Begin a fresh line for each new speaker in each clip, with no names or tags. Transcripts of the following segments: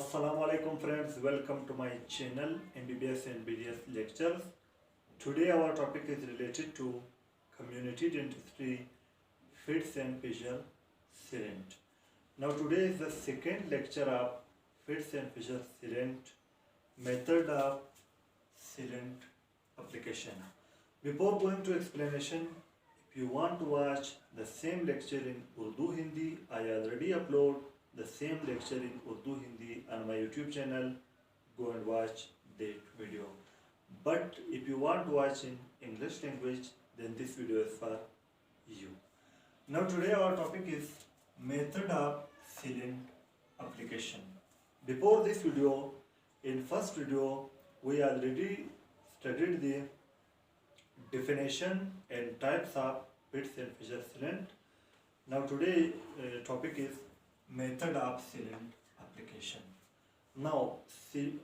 Assalamu alaikum friends, welcome to my channel MBBS and BDS lectures. Today our topic is related to community dentistry, fits and fissure sealant. Now today is the second lecture of fits and fissure sealant, method of sealant application. Before going to explanation, if you want to watch the same lecture in Urdu Hindi, I already upload the same lecture in Urdu Hindi on my YouTube channel. Go and watch that video. But if you want to watch in English language, then this video is for you. Now today our topic is method of sealant application. Before this video, in first video, we already studied the definition and types of fits and fissure sealant. Now today topic is method of sealant application. Now,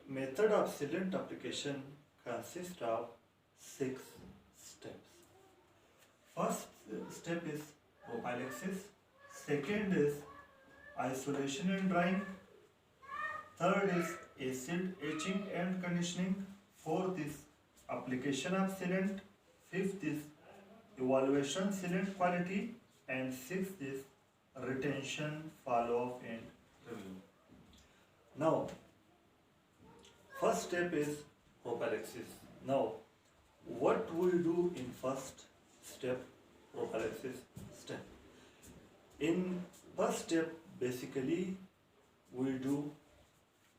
method of sealant application consists of 6 steps. First step is prophylaxis. Second is isolation and drying. Third is acid etching and conditioning. Fourth is application of sealant. Fifth is evaluation sealant quality. And sixth is retention, follow-up and review. Now, first step is prophylaxis. Now, what we do in first step, prophylaxis step? In first step, basically, we do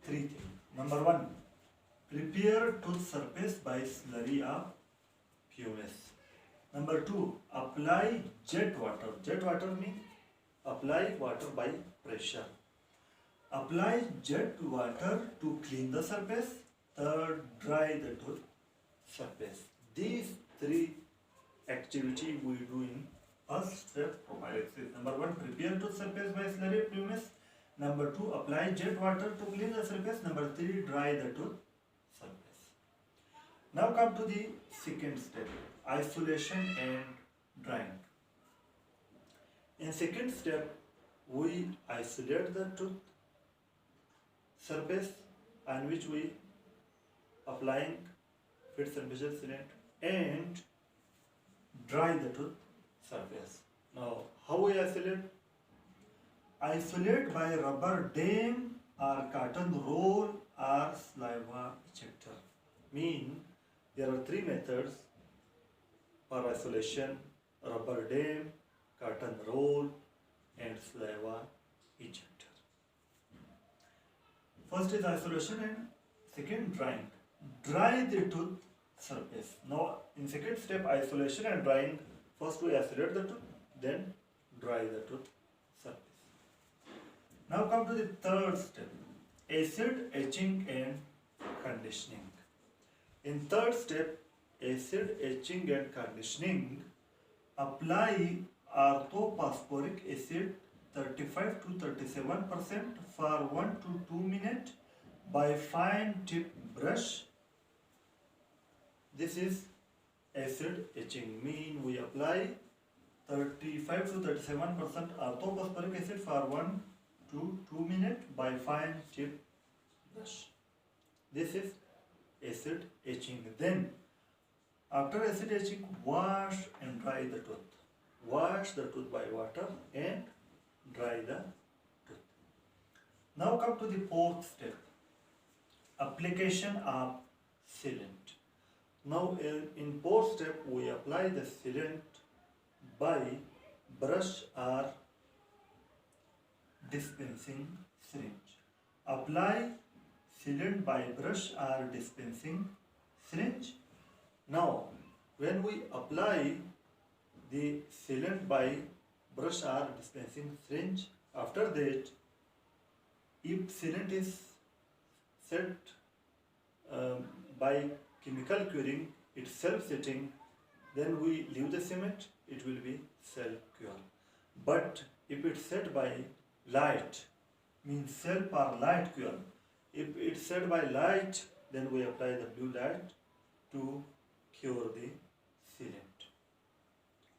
3 things. Number 1, prepare tooth surface by slurry of pumice. Number 2, apply jet water. Jet water means apply water by pressure. Apply jet water to clean the surface. Third, dry the tooth surface. These 3 activities we do in first step prophylaxis. Number 1, prepare tooth surface by slurry pumice. Number 2, apply jet water to clean the surface. Number 3, dry the tooth surface. Now come to the second step, isolation and drying. In second step, we isolate the tooth surface on which we applying fits and fissure sealant and dry the tooth surface. Now, how we isolate? Isolate by rubber dam or cotton roll or saliva ejector. Mean there are 3 methods for isolation: rubber dam, cotton roll and saliva ejector. First is isolation and second drying. Dry the tooth surface. Now in second step, isolation and drying, first we isolate the tooth, then dry the tooth surface. Now come to the third step, acid etching and conditioning. In third step, acid etching and conditioning, apply orthophosphoric acid 35 to 37% for 1 to 2 minutes by fine tip brush. This is acid etching. Mean we apply 35 to 37% orthophosphoric acid for 1 to 2 minutes by fine tip brush. This is acid etching. Then after acid etching, wash and dry the tooth. Wash the tooth by water and dry the tooth. Now come to the fourth step, application of sealant. Now in fourth step, we apply the sealant by brush or dispensing syringe. Apply sealant by brush or dispensing syringe. Now, when we apply the sealant by brush or dispensing syringe, after that, if sealant is set by chemical curing, it's self-setting, then we leave the cement, it will be self-cure. But if it's set by light, means self or light cure, if it's set by light, then we apply the blue light to cure the sealant.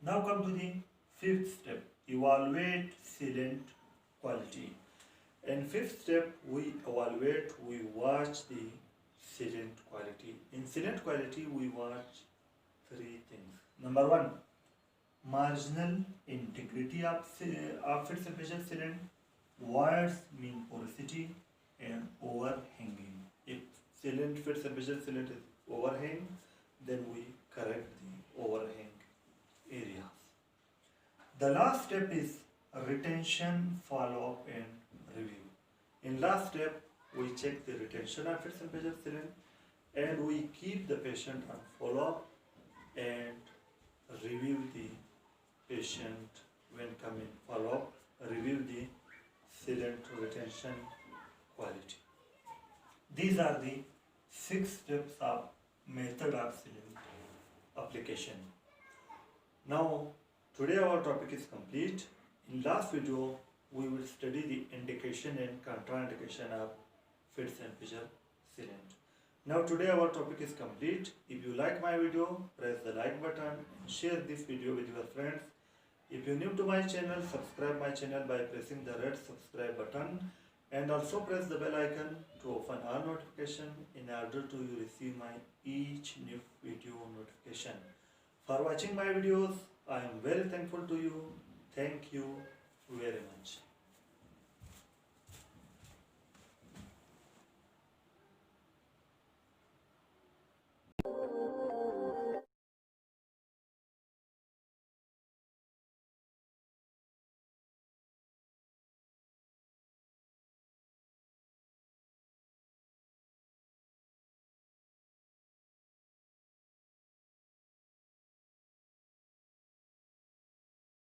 Now come to the fifth step, evaluate sealant quality. And fifth step, we evaluate, we watch the sealant quality. In sealant quality, we watch three things. Number one, marginal integrity of fit surface sealant. Words mean porosity and overhanging. If fit surface sealant is overhang, then we correct the overhang areas. The last step is retention, follow-up and review. In last step, we check the retention of its temperature sealant and we keep the patient on follow-up and review the patient when coming follow-up, review the sealant retention quality. These are the 6 steps of method of sealant application. Now, today our topic is complete. In last video, we will study the indication and contraindication of fits and fissure sealant. Now today our topic is complete. If you like my video, press the like button and share this video with your friends. If you are new to my channel, subscribe my channel by pressing the red subscribe button and also press the bell icon to open all notification in order to receive my each new video notification. For watching my videos, I am very thankful to you. Thank you very much.